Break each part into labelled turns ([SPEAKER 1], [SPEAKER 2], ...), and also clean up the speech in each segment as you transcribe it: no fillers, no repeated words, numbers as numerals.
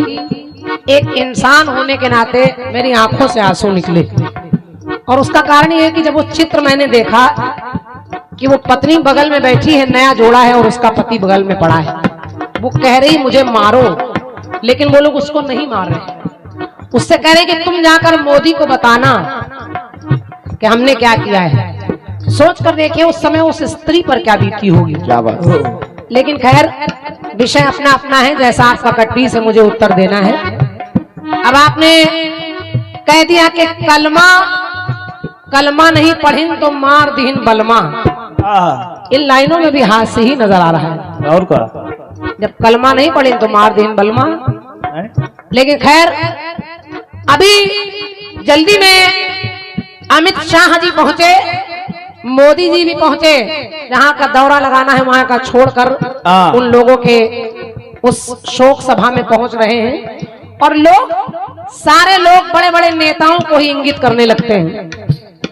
[SPEAKER 1] एक इंसान होने के नाते मेरी आंखों से आंसू निकले। और उसका कारण ये है कि जब वो चित्र मैंने देखा कि वो पत्नी बगल में बैठी है, नया जोड़ा है और उसका पति बगल में पड़ा है, वो कह रही मुझे मारो, लेकिन वो लोग उसको नहीं मार रहे। उससे कह रहे कि तुम जाकर मोदी को बताना कि हमने क्या किया है। सोच कर देखिए उस समय उस स्त्री पर क्या बीती होगी। क्या बात। लेकिन खैर विषय अपना अपना है, जैसा आपका कट्टी से मुझे उत्तर देना है। अब आपने कह दिया कि कलमा नहीं पढ़िन तो मार दीन बलमा। इन लाइनों में भी हाथ से ही नजर आ रहा है।
[SPEAKER 2] और क्या?
[SPEAKER 1] जब कलमा नहीं पढ़िन तो मार दीन बलमा। लेकिन खैर अभी जल्दी में अमित शाह जी पहुंचे, मोदी जी भी पहुंचे, जहां का दौरा लगाना है वहां का छोड़कर उन लोगों के उस शोक सभा में पहुंच रहे हैं। और लोग सारे लोग बड़े बड़े नेताओं को ही इंगित करने लगते हैं।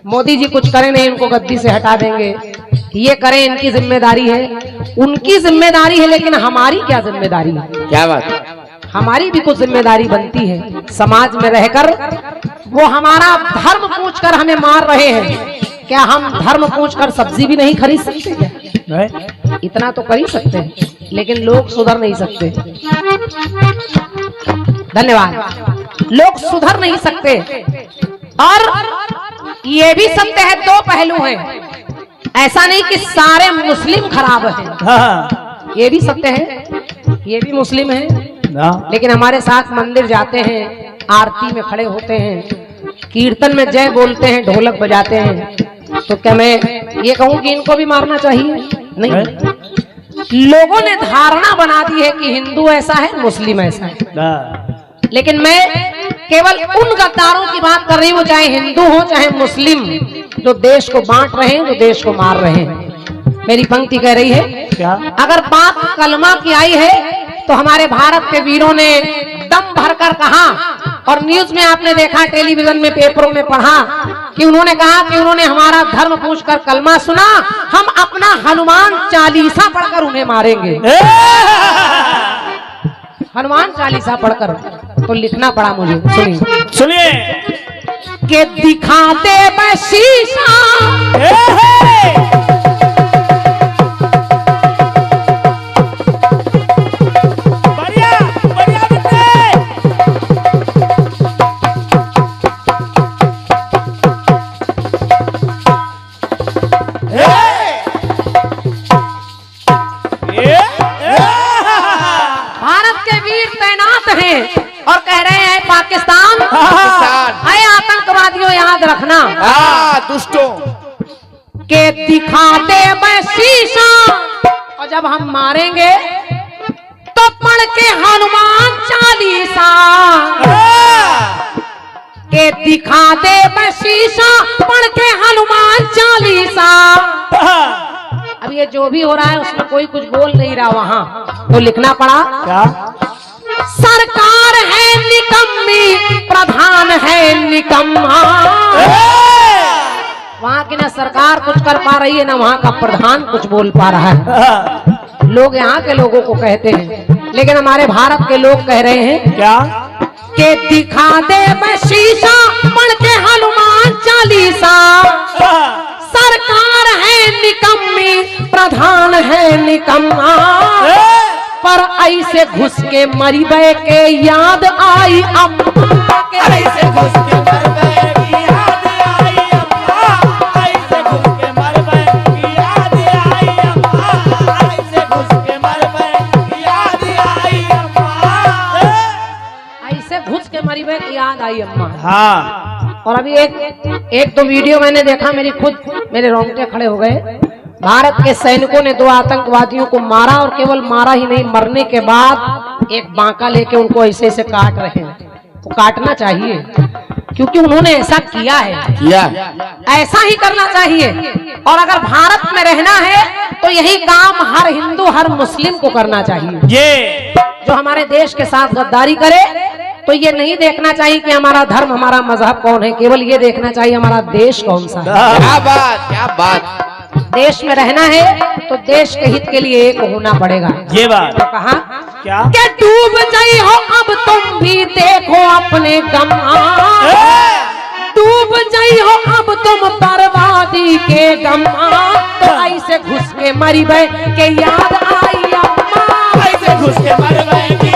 [SPEAKER 1] मोदी जी कुछ करें नहीं, इनको गद्दी से हटा देंगे, ये करें इनकी जिम्मेदारी है, उनकी जिम्मेदारी है, लेकिन हमारी क्या जिम्मेदारी है? क्या बात। हमारी भी कुछ जिम्मेदारी बनती है। समाज में रहकर वो हमारा धर्म पूछकर हमें मार रहे हैं, क्या हम धर्म पूछकर सब्जी भी नहीं खरीद सकते क्या? इतना तो कर ही सकते हैं, लेकिन लोग सुधर नहीं सकते। धन्यवाद। लोग सुधर नहीं सकते। और ये भी सत्य है, दो पहलू हैं। ऐसा नहीं कि सारे मुस्लिम खराब हैं, ये भी सत्य है, ये भी मुस्लिम है, लेकिन हमारे साथ मंदिर जाते हैं, आरती में खड़े होते हैं, कीर्तन में जय बोलते हैं, ढोलक बजाते हैं। तो क्या मैं ये कहूं कि इनको भी मारना चाहिए? नहीं। लोगों ने धारणा बना दी है कि हिंदू ऐसा है, मुस्लिम ऐसा है। लेकिन मैं केवल उन गद्दारों की बात कर रही हूँ, चाहे हिंदू हो चाहे मुस्लिम, जो देश को बांट रहे हैं, जो देश को मार रहे हैं। मेरी पंक्ति कह रही है क्या? अगर बात कलमा की आई है तो हमारे भारत के वीरों ने दम भरकर कहा, और न्यूज में आपने देखा, टेलीविजन में, पेपरों में पढ़ा कि उन्होंने कहा कि उन्होंने हमारा धर्म पूछकर कलमा सुना, हम अपना हनुमान चालीसा पढ़कर उन्हें मारेंगे। हनुमान चालीसा पढ़कर। तो लिखना पड़ा मुझे, सुनिए के दिखाते मैं शीशा, और कह रहे हैं पाकिस्तान है आतंकवादियों, याद रखना।
[SPEAKER 3] दुष्टों
[SPEAKER 1] के दिखाते मैं शीशा, और जब हम मारेंगे तो पढ़ के हनुमान चालीसा। के दिखाते मैं शीशा, पढ़ के हनुमान चालीसा। अब ये जो भी हो रहा है उसमें कोई कुछ बोल नहीं रहा, वहां तो लिखना पड़ा क्या? सरकार है निकम्मी, प्रधान है निकम्मा। वहां की ना सरकार कुछ कर पा रही है, ना वहां का प्रधान कुछ बोल पा रहा है। लोग यहाँ के लोगों को कहते हैं, लेकिन हमारे भारत के लोग कह रहे हैं क्या? के दिखा दे मैं शीशा, पढ़ के हनुमान चालीसा। सरकार है निकम्मी, प्रधान है निकम्मा। पर ऐसे घुस के मरी बे के याद आई अम्मा के, ऐसे घुस के मर बे की याद आई अम्मा, ऐसे घुस के मर बे की याद आई अम्मा, ऐसे घुस के मर बे की याद आई अम्मा, ऐसे घुस के मरी बे की याद आई अम्मा। हाँ। और अभी एक तो वीडियो मैंने देखा, मेरे रोंगटे खड़े हो गए। भारत के सैनिकों ने 2 आतंकवादियों को मारा, और केवल मारा ही नहीं, मरने के बाद एक बांका लेके उनको ऐसे ऐसे काट रहे हैं। तो काटना चाहिए, क्योंकि उन्होंने ऐसा किया है, ऐसा ही करना चाहिए। और अगर भारत में रहना है तो यही काम हर हिंदू, हर मुस्लिम को करना चाहिए। ये जो हमारे देश के साथ गद्दारी करे तो ये नहीं देखना चाहिए कि हमारा धर्म, हमारा मजहब कौन है, केवल ये देखना चाहिए हमारा देश कौन सा है।
[SPEAKER 3] क्या बात, क्या बात।
[SPEAKER 1] देश में रहना है तो देश के हित के लिए एक होना पड़ेगा।
[SPEAKER 2] ये बात
[SPEAKER 1] तो कहा
[SPEAKER 2] क्या?
[SPEAKER 1] डूब जाई हो अब तुम में गम्मा डूब जाइ हो अब तुम बर्बादी के गम्मा तो ऐसे घुस के मरी बे के याद आई अम्मा
[SPEAKER 2] ऐसे घुस के मर गए कि